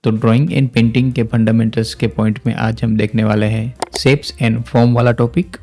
तो drawing and painting के fundamentals के पॉइंट में आज हम देखने वाले हैं शेप्स एंड फॉर्म वाला टॉपिक।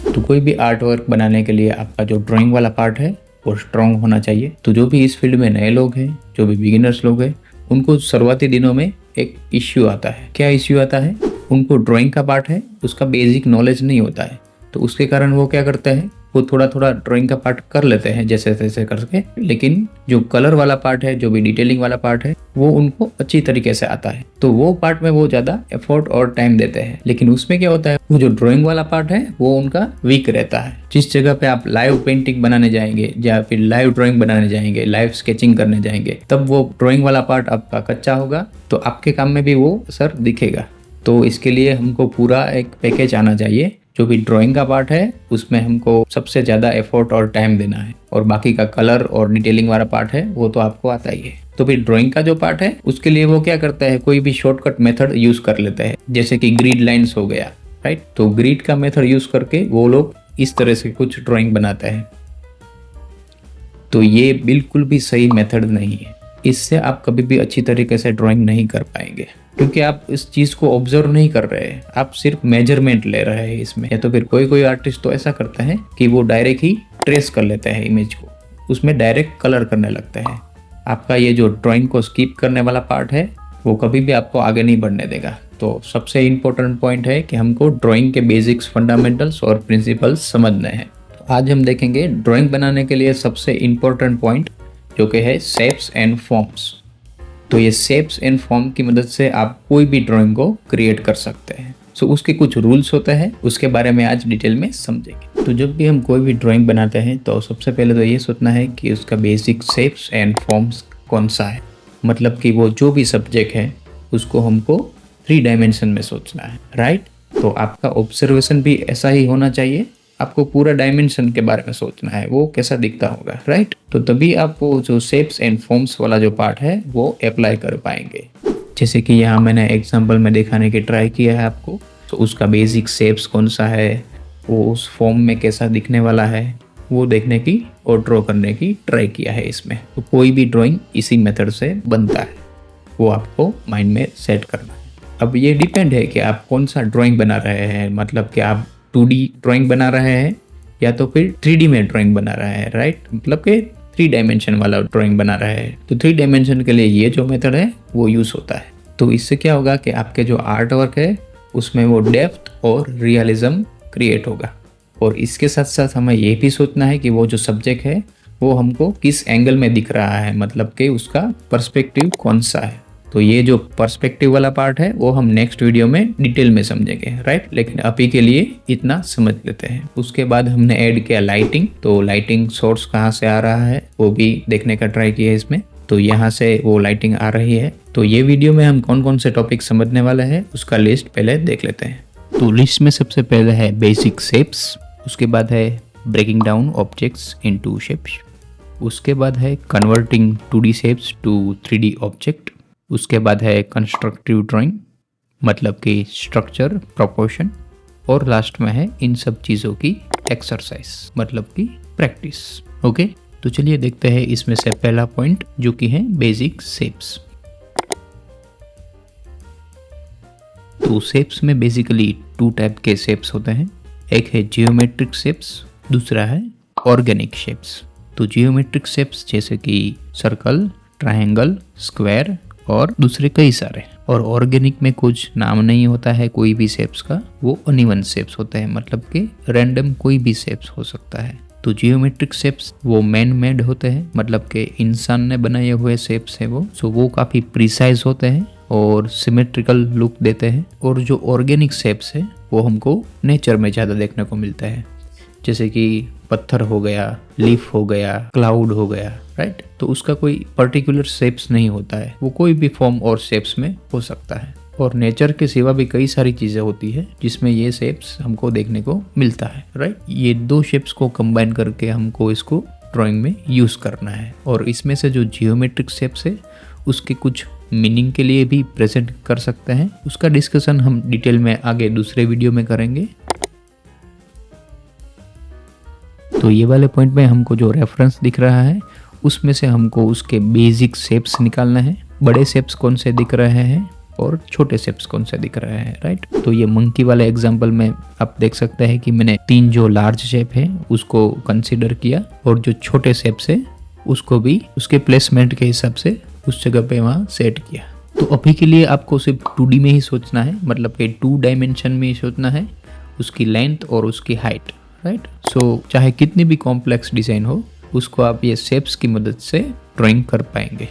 तो कोई भी आर्ट वर्क बनाने के लिए आपका जो ड्राइंग वाला पार्ट है वो स्ट्रॉन्ग होना चाहिए। तो जो भी इस फील्ड में नए लोग हैं, जो भी बिगिनर्स लोग हैं, उनको शुरुआती दिनों में एक इश्यू आता है। क्या इश्यू आता है? उनको ड्राइंग का पार्ट है उसका बेसिक नॉलेज नहीं होता है, तो उसके कारण वो क्या करते हैं, वो थोड़ा थोड़ा ड्राइंग का पार्ट कर लेते हैं जैसे तैसे करके, लेकिन जो कलर वाला पार्ट है, जो भी डिटेलिंग वाला पार्ट है, वो उनको अच्छी तरीके से आता है। तो वो पार्ट में वो ज़्यादा एफर्ट और टाइम देते हैं। लेकिन उसमें क्या होता है, वो जो ड्राइंग वाला पार्ट है वो उनका वीक रहता है। जिस जगह पे आप लाइव पेंटिंग बनाने जाएंगे या फिर लाइव ड्राइंग बनाने जाएंगे, लाइव स्केचिंग करने जाएंगे, तब वो ड्राइंग वाला पार्ट आपका कच्चा होगा, तो आपके काम में भी वो असर दिखेगा। तो इसके लिए हमको पूरा एक पैकेज आना चाहिए। जो भी ड्राइंग का पार्ट है उसमें हमको सबसे ज़्यादा एफर्ट और टाइम देना है, और बाकी का कलर और डिटेलिंग वाला पार्ट है वो तो आपको आता ही है। तो फिर ड्राइंग का जो पार्ट है उसके लिए वो क्या करता है, कोई भी शॉर्टकट मेथड यूज़ कर लेते हैं, जैसे कि ग्रिड लाइन्स हो गया, राइट। तो ग्रिड का मेथड यूज़ करके वो लोग इस तरह से कुछ ड्राइंग बनाते हैं। तो ये बिल्कुल भी सही मेथड नहीं है। इससे आप कभी भी अच्छी तरीके से ड्राइंग नहीं कर पाएंगे, क्योंकि आप इस चीज़ को ऑब्जर्व नहीं कर रहे हैं, आप सिर्फ मेजरमेंट ले रहे हैं इसमें। या तो फिर कोई आर्टिस्ट तो ऐसा करता है कि वो डायरेक्ट ही ट्रेस कर लेता है इमेज को, उसमें डायरेक्ट कलर करने लगता है। आपका ये जो ड्राइंग को स्किप करने वाला पार्ट है वो कभी भी आपको आगे नहीं बढ़ने देगा। तो सबसे इम्पोर्टेंट पॉइंट है कि हमको ड्राइंग के बेसिक्स, फंडामेंटल्स और प्रिंसिपल्स समझने हैं। तो आज हम देखेंगे ड्राइंग बनाने के लिए सबसे इम्पोर्टेंट पॉइंट, जो कि है शेप्स एंड फॉर्म्स। तो ये शेप्स एंड फॉर्म की मदद से आप कोई भी ड्राइंग को क्रिएट कर सकते हैं। सो उसके कुछ रूल्स होते हैं, उसके बारे में आज डिटेल में समझेंगे। तो जब भी हम कोई भी ड्राइंग बनाते हैं तो सबसे पहले तो ये सोचना है कि उसका बेसिक शेप्स एंड फॉर्म्स कौन सा है। मतलब कि वो जो भी सब्जेक्ट है उसको हमको 3 डायमेंशन में सोचना है, राइट। तो आपका ऑब्जर्वेशन भी ऐसा ही होना चाहिए, आपको पूरा डायमेंशन के बारे में सोचना है, वो कैसा दिखता होगा, राइट। तो तभी आप वो जो शेप्स एंड फॉर्म्स वाला जो पार्ट है वो अप्लाई कर पाएंगे। जैसे कि यहाँ मैंने एग्जांपल में दिखाने की ट्राई किया है आपको। तो उसका बेसिक शेप्स कौन सा है, वो उस फॉर्म में कैसा दिखने वाला है, वो देखने की और ड्रॉ करने की ट्राई किया है इसमें। तो कोई भी ड्राइंग इसी मेथड से बनता है, वो आपको माइंड में सेट करना है। अब ये डिपेंड है कि आप कौन सा ड्राइंग बना रहे हैं, मतलब कि आप 2D ड्राइंग बना रहे हैं या तो फिर 3D में ड्राइंग बना रहे हैं, राइट। मतलब कि 3 डायमेंशन वाला ड्राइंग बना रहे हैं। तो 3 डायमेंशन के लिए ये जो मेथड है वो यूज़ होता है। तो इससे क्या होगा कि आपके जो आर्ट वर्क है उसमें वो डेप्थ और रियलिज्म क्रिएट होगा। और इसके साथ साथ हमें ये भी सोचना है कि वो जो सब्जेक्ट है वो हमको किस एंगल में दिख रहा है, मतलब कि उसका पर्सपेक्टिव कौन सा है। तो ये जो पर्सपेक्टिव वाला पार्ट है वो हम नेक्स्ट वीडियो में डिटेल में समझेंगे, राइट। लेकिन अभी के लिए इतना समझ लेते हैं। उसके बाद हमने ऐड किया लाइटिंग। तो लाइटिंग सोर्स कहाँ से आ रहा है वो भी देखने का ट्राई किया इसमें। तो यहाँ से वो लाइटिंग आ रही है। तो ये वीडियो में हम कौन कौन से टॉपिक समझने वाले हैं उसका लिस्ट पहले देख लेते हैं। तो लिस्ट में सबसे पहले है बेसिक शेप्स, उसके बाद है breaking down objects into shapes, उसके बाद है converting 2D shapes to 3D object, उसके बाद है कंस्ट्रक्टिव ड्राइंग, मतलब कि स्ट्रक्चर, प्रोपोर्शन, और लास्ट में है इन सब चीज़ों की एक्सरसाइज, मतलब कि प्रैक्टिस। ओके, तो चलिए देखते हैं इसमें से पहला पॉइंट, जो कि है बेसिक शेप्स। तो शेप्स में बेसिकली 2 टाइप के शेप्स होते हैं। एक है जियोमेट्रिक शेप्स, दूसरा है ऑर्गेनिक शेप्स। तो जियोमेट्रिक शेप्स जैसे कि सर्कल, ट्रायंगल, स्क्वायर और दूसरे कई सारे। और ऑर्गेनिक में कुछ नाम नहीं होता है कोई भी शेप्स का, वो अनइवन शेप्स होते हैं, मतलब कि रैंडम कोई भी शेप्स हो सकता है। तो जियोमेट्रिक शेप्स वो मैन मेड होते हैं, मतलब कि इंसान ने बनाए हुए शेप्स है वो। सो वो काफ़ी प्रिसाइज होते हैं और सिमेट्रिकल लुक देते हैं। और जो ऑर्गेनिक शेप्स है वो हमको नेचर में ज़्यादा देखने को मिलता है, जैसे कि पत्थर हो गया, लीफ हो गया, क्लाउड हो गया, राइट। तो उसका कोई पर्टिकुलर शेप्स नहीं होता है, वो कोई भी फॉर्म और शेप्स में हो सकता है। और नेचर के सिवा भी कई सारी चीज़ें होती है जिसमें ये शेप्स हमको देखने को मिलता है, राइट। ये 2 शेप्स को कंबाइन करके हमको इसको ड्राइंग में यूज़ करना है। और इसमें से जो जियोमेट्रिक शेप्स है उसके कुछ मीनिंग के लिए भी प्रेजेंट कर सकते हैं। उसका डिस्कशन हम डिटेल में आगे दूसरे वीडियो में करेंगे। तो ये वाले पॉइंट में हमको जो रेफरेंस दिख रहा है उसमें से हमको उसके बेसिक शेप्स निकालना है, बड़े शेप्स कौन से दिख रहे हैं और छोटे शेप्स कौन से दिख रहे हैं, राइट। तो ये मंकी वाले एग्जांपल में आप देख सकते हैं कि मैंने 3 जो लार्ज शेप है उसको कंसीडर किया और जो छोटे शेप्स है उसको भी उसके प्लेसमेंट के हिसाब से उस जगह पे वहाँ सेट किया। तो अभी के लिए आपको सिर्फ 2D में ही सोचना है, मतलब कि 2 डायमेंशन में ही सोचना है, उसकी लेंथ और उसकी हाइट, राइट। सो चाहे कितनी भी कॉम्प्लेक्स डिजाइन हो उसको आप ये शेप्स की मदद से ड्राइंग कर पाएंगे।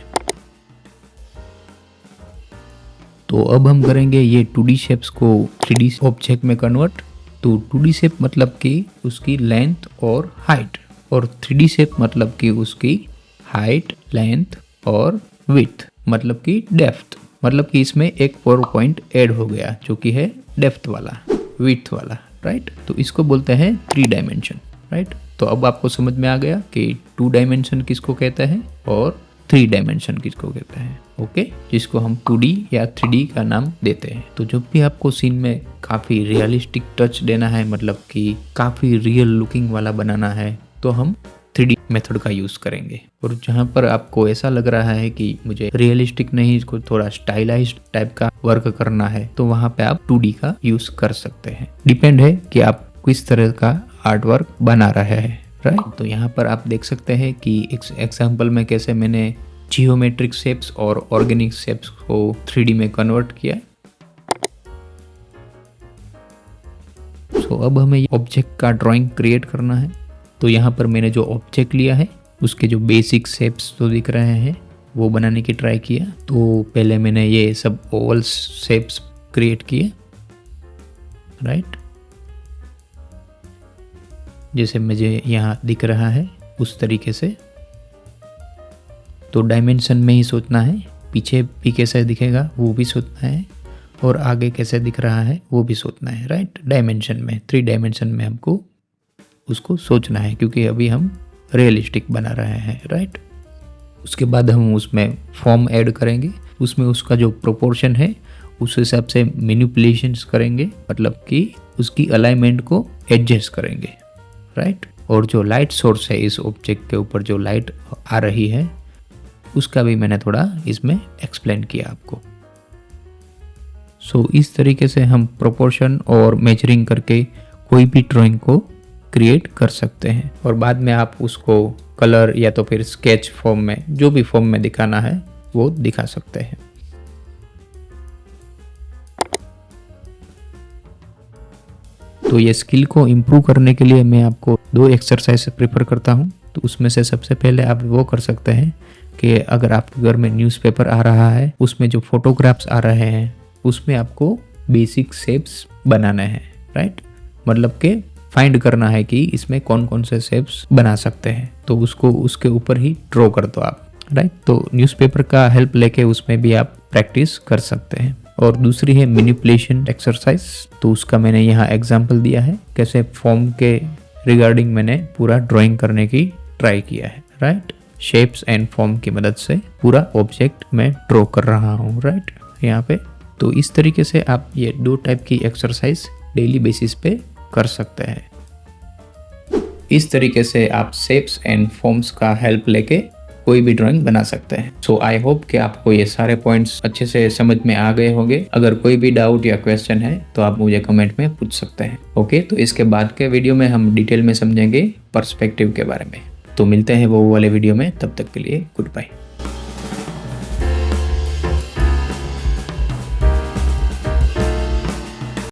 तो अब हम करेंगे ये 2D शेप्स को 3D ऑब्जेक्ट में कन्वर्ट। तो 2D शेप मतलब कि उसकी लेंथ और हाइट, और 3D शेप मतलब कि उसकी हाइट, लेंथ और विड्थ मतलब कि डेप्थ, मतलब कि इसमें एक 4 पॉइंट ऐड हो गया जो कि है डेप्थ वाला, विड्थ वाला, राइट। तो इसको बोलते हैं 3 डायमेंशन, राइट। तो अब आपको समझ में आ गया कि 2 डायमेंशन किसको कहते हैं और 3 डायमेंशन किसको कहते हैं, ओके, जिसको हम 2D या 3D का नाम देते हैं। तो जब भी आपको सीन में काफ़ी रियलिस्टिक टच देना है, मतलब कि काफ़ी रियल लुकिंग वाला बनाना है, तो हम 3D मेथड का यूज़ करेंगे। और जहाँ पर आपको ऐसा लग रहा है कि मुझे रियलिस्टिक नहीं, इसको थोड़ा स्टाइलाइज्ड टाइप का वर्क करना है, तो वहाँ पे आप 2D का यूज़ कर सकते हैं। डिपेंड है कि आप किस तरह का आर्ट वर्क बना रहे हैं, राइट। तो यहाँ पर आप देख सकते हैं कि एग्जाम्पल में कैसे मैंने जियोमेट्रिक शेप्स और ऑर्गेनिक शेप्स को 3D में कन्वर्ट किया। सो अब हमें ऑब्जेक्ट का ड्राइंग क्रिएट करना है। तो यहाँ पर मैंने जो ऑब्जेक्ट लिया है उसके जो बेसिक शेप्स तो दिख रहे हैं वो बनाने की ट्राई किया। तो पहले मैंने ये सब ओवल शेप्स क्रिएट किए, राइट, जैसे मुझे यहाँ दिख रहा है उस तरीके से। तो डायमेंशन में ही सोचना है, पीछे भी कैसे दिखेगा वो भी सोचना है और आगे कैसे दिख रहा है वो भी सोचना है, राइट। डायमेंशन में 3 डायमेंशन में हमको उसको सोचना है क्योंकि अभी हम रियलिस्टिक बना रहे हैं, राइट। उसके बाद हम उसमें फॉर्म ऐड करेंगे, उसमें उसका जो प्रोपोर्शन है उस हिसाब से मैनिपुलेशंस करेंगे, मतलब कि उसकी अलाइनमेंट को एडजस्ट करेंगे, राइट। और जो लाइट सोर्स है इस ऑब्जेक्ट के ऊपर जो लाइट आ रही है उसका भी मैंने थोड़ा इसमें एक्सप्लेन किया आपको। सो इस तरीके से हम प्रोपोर्शन और मेजरिंग करके कोई भी ड्राइंग को क्रिएट कर सकते हैं और बाद में आप उसको कलर या तो फिर स्केच फॉर्म में, जो भी फॉर्म में दिखाना है वो दिखा सकते हैं। तो ये स्किल को इम्प्रूव करने के लिए मैं आपको 2 एक्सरसाइज प्रेफर करता हूँ। तो उसमें से सबसे पहले आप वो कर सकते हैं कि अगर आपके घर में न्यूज़पेपर आ रहा है, उसमें जो फोटोग्राफ्स आ रहे हैं उसमें आपको बेसिक शेप्स बनाने हैं, राइट। मतलब कि फाइंड करना है कि इसमें कौन कौन से शेप्स बना सकते हैं, तो उसको उसके ऊपर ही ड्रॉ कर दो आप, राइट। तो न्यूज़पेपर का हेल्प लेके उसमें भी आप प्रैक्टिस कर सकते हैं। और दूसरी है मैनिपुलेशन एक्सरसाइज। तो उसका मैंने यहाँ एग्जांपल दिया है कैसे फॉर्म के रिगार्डिंग मैंने पूरा ड्राइंग करने की ट्राई किया है, राइट। शेप्स एंड फॉर्म की मदद से पूरा ऑब्जेक्ट मैं ड्रॉ कर रहा हूँ, राइट, यहाँ पे। तो इस तरीके से आप ये 2 टाइप की एक्सरसाइज डेली बेसिस पे कर सकते हैं। इस तरीके से आप शेप्स एंड फॉर्म्स का हेल्प लेके कोई भी ड्राइंग बना सकते हैं। सो आई होप कि आपको ये सारे पॉइंट्स अच्छे से समझ में आ गए होंगे। अगर कोई भी डाउट या क्वेश्चन है तो आप मुझे कमेंट में पूछ सकते हैं, ओके। तो इसके बाद के वीडियो में हम डिटेल में समझेंगे पर्सपेक्टिव के बारे में। तो मिलते हैं वो वाले वीडियो में, तब तक के लिए गुड बाय।